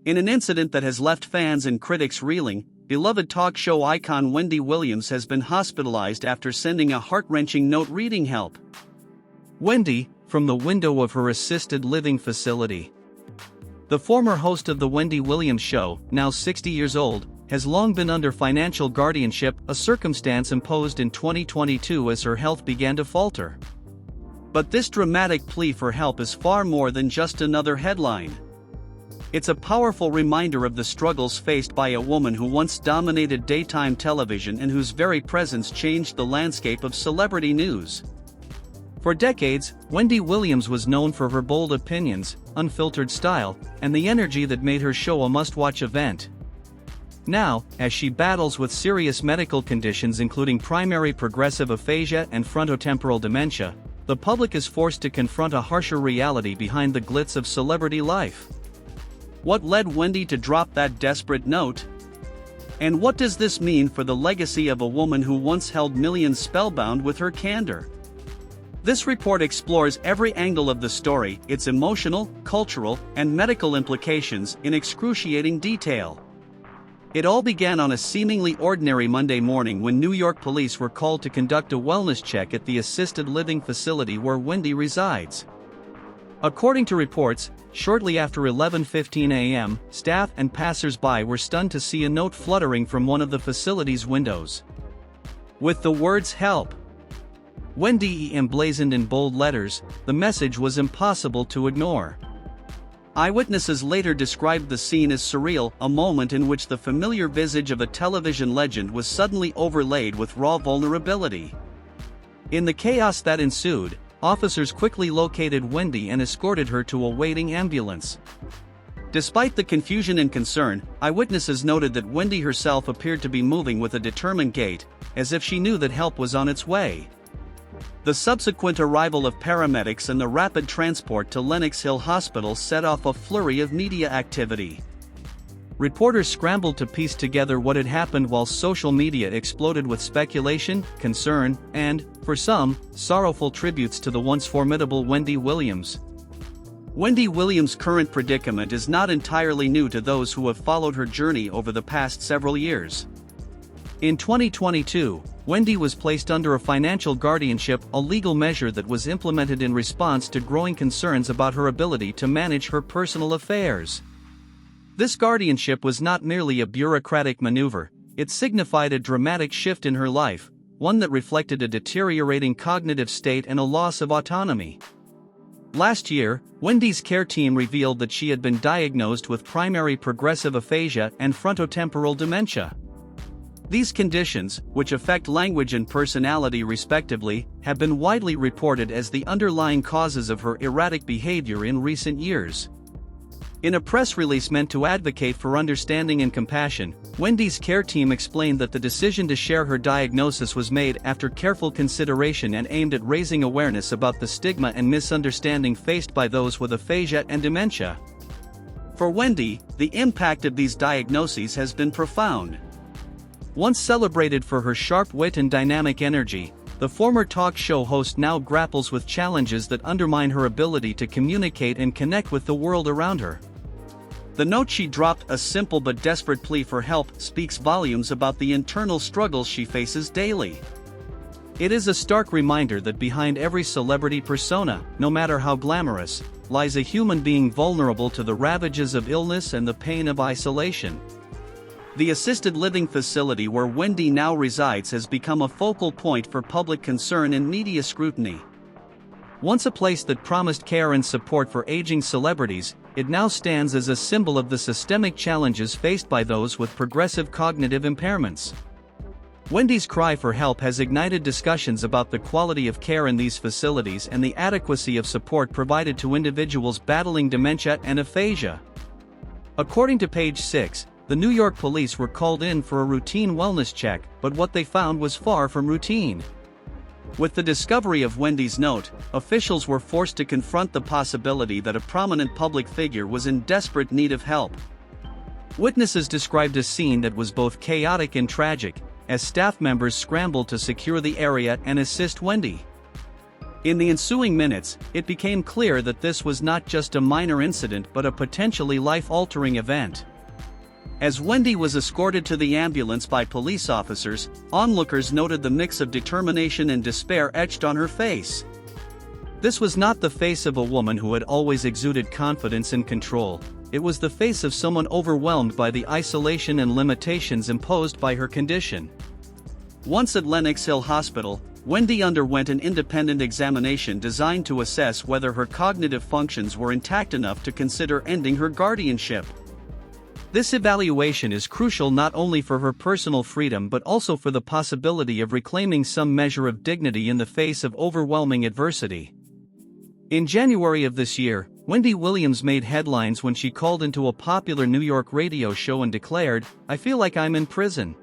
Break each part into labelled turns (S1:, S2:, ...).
S1: In an incident that has left fans and critics reeling, beloved talk show icon Wendy Williams has been hospitalized after sending a heart-wrenching note reading help. Wendy, from the window of her assisted living facility. The former host of The Wendy Williams Show, now 60 years old, has long been under financial guardianship, a circumstance imposed in 2022 as her health began to falter. But this dramatic plea for help is far more than just another headline. It's a powerful reminder of the struggles faced by a woman who once dominated daytime television and whose very presence changed the landscape of celebrity news. For decades, Wendy Williams was known for her bold opinions, unfiltered style, and the energy that made her show a must-watch event. Now, as she battles with serious medical conditions including primary progressive aphasia and frontotemporal dementia, the public is forced to confront a harsher reality behind the glitz of celebrity life. What led Wendy to drop that desperate note? And what does this mean for the legacy of a woman who once held millions spellbound with her candor? This report explores every angle of the story, its emotional, cultural, and medical implications in excruciating detail. It all began on a seemingly ordinary Monday morning when New York police were called to conduct a wellness check at the assisted living facility where Wendy resides. According to reports, shortly after 11:15 a.m., staff and passers-by were stunned to see a note fluttering from one of the facility's windows. With the words "Help" Wendy emblazoned in bold letters, the message was impossible to ignore. Eyewitnesses later described the scene as surreal, a moment in which the familiar visage of a television legend was suddenly overlaid with raw vulnerability. In the chaos that ensued, officers quickly located Wendy and escorted her to a waiting ambulance. Despite the confusion and concern, eyewitnesses noted that Wendy herself appeared to be moving with a determined gait, as if she knew that help was on its way. The subsequent arrival of paramedics and the rapid transport to Lenox Hill Hospital set off a flurry of media activity. Reporters scrambled to piece together what had happened while social media exploded with speculation, concern, and, for some, sorrowful tributes to the once formidable Wendy Williams. Wendy Williams' current predicament is not entirely new to those who have followed her journey over the past several years. In 2022, Wendy was placed under a financial guardianship, a legal measure that was implemented in response to growing concerns about her ability to manage her personal affairs. This guardianship was not merely a bureaucratic maneuver, it signified a dramatic shift in her life, one that reflected a deteriorating cognitive state and a loss of autonomy. Last year, Wendy's care team revealed that she had been diagnosed with primary progressive aphasia and frontotemporal dementia. These conditions, which affect language and personality respectively, have been widely reported as the underlying causes of her erratic behavior in recent years. In a press release meant to advocate for understanding and compassion, Wendy's care team explained that the decision to share her diagnosis was made after careful consideration and aimed at raising awareness about the stigma and misunderstanding faced by those with aphasia and dementia. For Wendy, the impact of these diagnoses has been profound. Once celebrated for her sharp wit and dynamic energy, the former talk show host now grapples with challenges that undermine her ability to communicate and connect with the world around her. The note she dropped, a simple but desperate plea for help, speaks volumes about the internal struggles she faces daily. It is a stark reminder that behind every celebrity persona, no matter how glamorous, lies a human being vulnerable to the ravages of illness and the pain of isolation. The assisted living facility where Wendy now resides has become a focal point for public concern and media scrutiny. Once a place that promised care and support for aging celebrities, it now stands as a symbol of the systemic challenges faced by those with progressive cognitive impairments. Wendy's cry for help has ignited discussions about the quality of care in these facilities and the adequacy of support provided to individuals battling dementia and aphasia. According to page 6, the New York police were called in for a routine wellness check, but what they found was far from routine. With the discovery of Wendy's note, officials were forced to confront the possibility that a prominent public figure was in desperate need of help. Witnesses described a scene that was both chaotic and tragic, as staff members scrambled to secure the area and assist Wendy. In the ensuing minutes, it became clear that this was not just a minor incident but a potentially life-altering event. As Wendy was escorted to the ambulance by police officers, onlookers noted the mix of determination and despair etched on her face. This was not the face of a woman who had always exuded confidence and control. It was the face of someone overwhelmed by the isolation and limitations imposed by her condition. Once at Lenox Hill Hospital, Wendy underwent an independent examination designed to assess whether her cognitive functions were intact enough to consider ending her guardianship. This evaluation is crucial not only for her personal freedom but also for the possibility of reclaiming some measure of dignity in the face of overwhelming adversity. In January of this year, Wendy Williams made headlines when she called into a popular New York radio show and declared, "I feel like I'm in prison."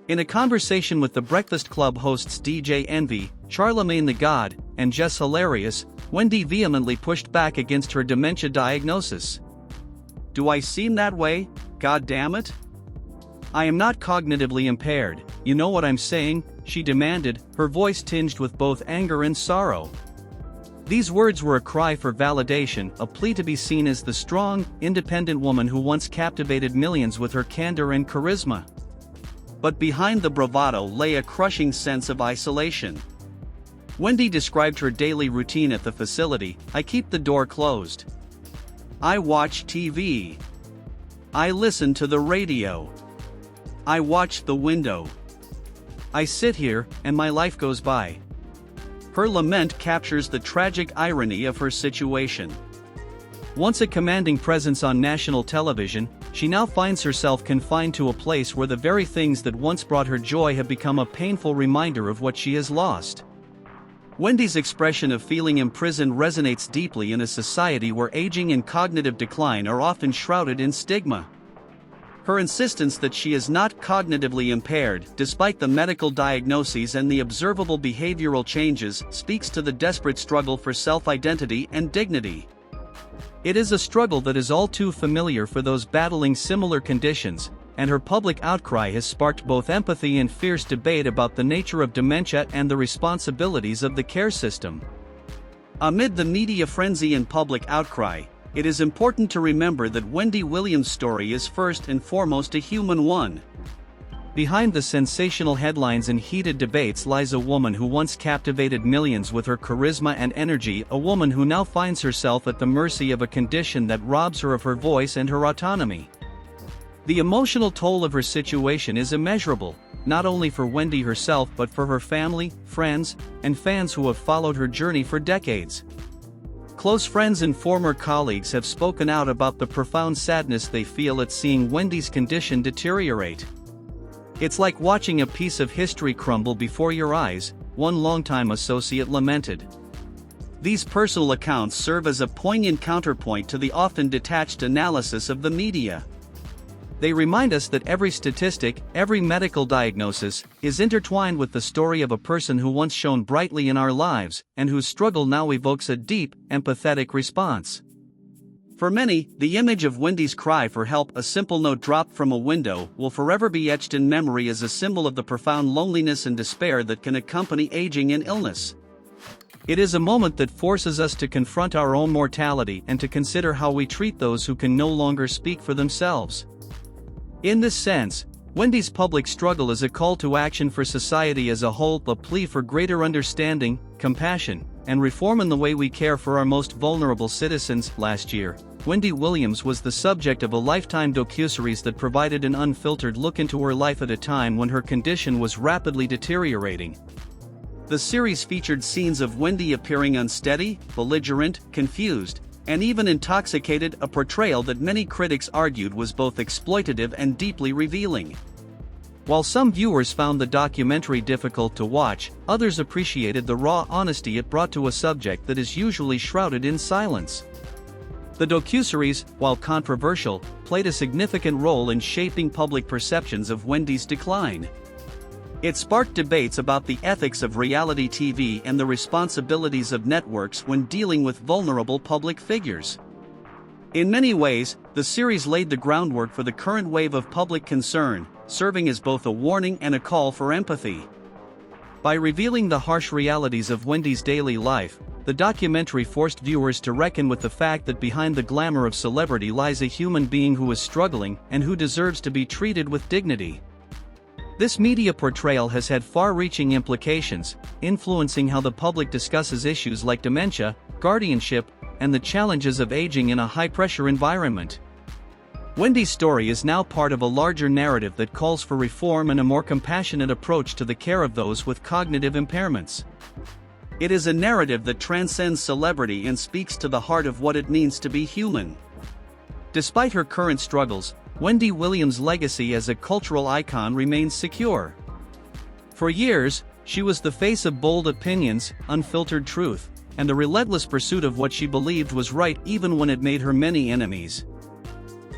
S1: In a conversation with the Breakfast Club hosts DJ Envy, Charlemagne the God, and Jess Hilarious, Wendy vehemently pushed back against her dementia diagnosis. "Do I seem that way? God damn it? I am not cognitively impaired, you know what I'm saying?" she demanded, her voice tinged with both anger and sorrow. These words were a cry for validation, a plea to be seen as the strong, independent woman who once captivated millions with her candor and charisma. But behind the bravado lay a crushing sense of isolation. Wendy described her daily routine at the facility: "I keep the door closed. I watch TV. I listen to the radio. I watch the window. I sit here, and my life goes by." Her lament captures the tragic irony of her situation. Once a commanding presence on national television, she now finds herself confined to a place where the very things that once brought her joy have become a painful reminder of what she has lost. Wendy's expression of feeling imprisoned resonates deeply in a society where aging and cognitive decline are often shrouded in stigma. Her insistence that she is not cognitively impaired, despite the medical diagnoses and the observable behavioral changes, speaks to the desperate struggle for self-identity and dignity. It is a struggle that is all too familiar for those battling similar conditions, and her public outcry has sparked both empathy and fierce debate about the nature of dementia and the responsibilities of the care system. Amid the media frenzy and public outcry, it is important to remember that Wendy Williams' story is first and foremost a human one. Behind the sensational headlines and heated debates lies a woman who once captivated millions with her charisma and energy, a woman who now finds herself at the mercy of a condition that robs her of her voice and her autonomy. The emotional toll of her situation is immeasurable, not only for Wendy herself but for her family, friends, and fans who have followed her journey for decades. Close friends and former colleagues have spoken out about the profound sadness they feel at seeing Wendy's condition deteriorate. "It's like watching a piece of history crumble before your eyes," one longtime associate lamented. These personal accounts serve as a poignant counterpoint to the often detached analysis of the media. They remind us that every statistic, every medical diagnosis, is intertwined with the story of a person who once shone brightly in our lives, and whose struggle now evokes a deep, empathetic response. For many, the image of Wendy's cry for help, a simple note dropped from a window, will forever be etched in memory as a symbol of the profound loneliness and despair that can accompany aging and illness. It is a moment that forces us to confront our own mortality and to consider how we treat those who can no longer speak for themselves. In this sense, Wendy's public struggle is a call to action for society as a whole, a plea for greater understanding, compassion, and reform in the way we care for our most vulnerable citizens. Last year, Wendy Williams was the subject of a Lifetime docuseries that provided an unfiltered look into her life at a time when her condition was rapidly deteriorating. The series featured scenes of Wendy appearing unsteady, belligerent, confused, and even intoxicated, a portrayal that many critics argued was both exploitative and deeply revealing. While some viewers found the documentary difficult to watch, others appreciated the raw honesty it brought to a subject that is usually shrouded in silence. The docuseries, while controversial, played a significant role in shaping public perceptions of Wendy's decline. It sparked debates about the ethics of reality TV and the responsibilities of networks when dealing with vulnerable public figures. In many ways, the series laid the groundwork for the current wave of public concern, serving as both a warning and a call for empathy. By revealing the harsh realities of Wendy's daily life, the documentary forced viewers to reckon with the fact that behind the glamour of celebrity lies a human being who is struggling and who deserves to be treated with dignity. This media portrayal has had far-reaching implications, influencing how the public discusses issues like dementia, guardianship, and the challenges of aging in a high-pressure environment. Wendy's story is now part of a larger narrative that calls for reform and a more compassionate approach to the care of those with cognitive impairments. It is a narrative that transcends celebrity and speaks to the heart of what it means to be human. Despite her current struggles, Wendy Williams' legacy as a cultural icon remains secure. For years, she was the face of bold opinions, unfiltered truth, and the relentless pursuit of what she believed was right even when it made her many enemies.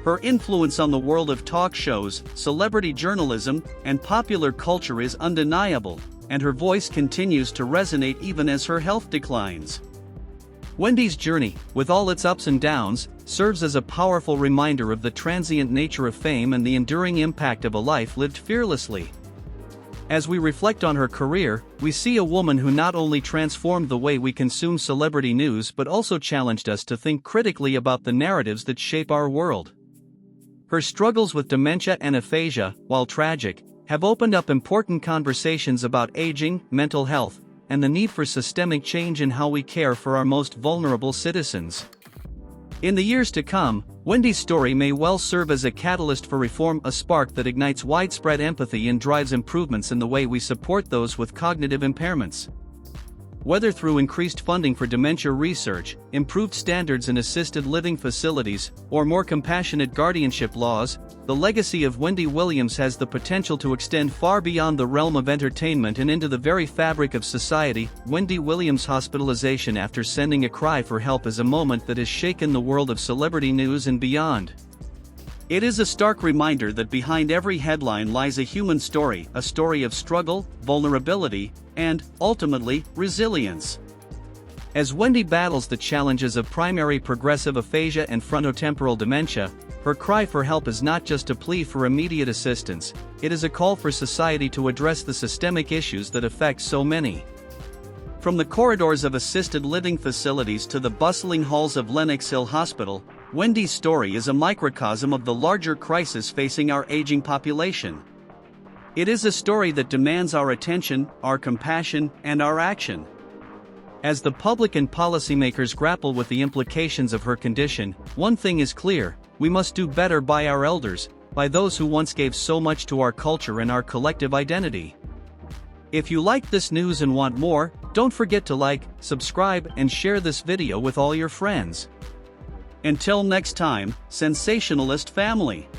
S1: Her influence on the world of talk shows, celebrity journalism, and popular culture is undeniable, and her voice continues to resonate even as her health declines. Wendy's journey, with all its ups and downs, serves as a powerful reminder of the transient nature of fame and the enduring impact of a life lived fearlessly. As we reflect on her career, we see a woman who not only transformed the way we consume celebrity news but also challenged us to think critically about the narratives that shape our world. Her struggles with dementia and aphasia, while tragic, have opened up important conversations about aging, mental health, and the need for systemic change in how we care for our most vulnerable citizens. In the years to come, Wendy's story may well serve as a catalyst for reform, a spark that ignites widespread empathy and drives improvements in the way we support those with cognitive impairments. Whether through increased funding for dementia research, improved standards in assisted living facilities, or more compassionate guardianship laws, the legacy of Wendy Williams has the potential to extend far beyond the realm of entertainment and into the very fabric of society. Wendy Williams' hospitalization after sending a cry for help is a moment that has shaken the world of celebrity news and beyond. It is a stark reminder that behind every headline lies a human story, a story of struggle, vulnerability, and, ultimately, resilience. As Wendy battles the challenges of primary progressive aphasia and frontotemporal dementia, her cry for help is not just a plea for immediate assistance, it is a call for society to address the systemic issues that affect so many. From the corridors of assisted living facilities to the bustling halls of Lenox Hill Hospital, Wendy's story is a microcosm of the larger crisis facing our aging population. It is a story that demands our attention, our compassion, and our action. As the public and policymakers grapple with the implications of her condition, one thing is clear: we must do better by our elders, by those who once gave so much to our culture and our collective identity. If you like this news and want more, don't forget to like, subscribe, and share this video with all your friends. Until next time, sensationalist family.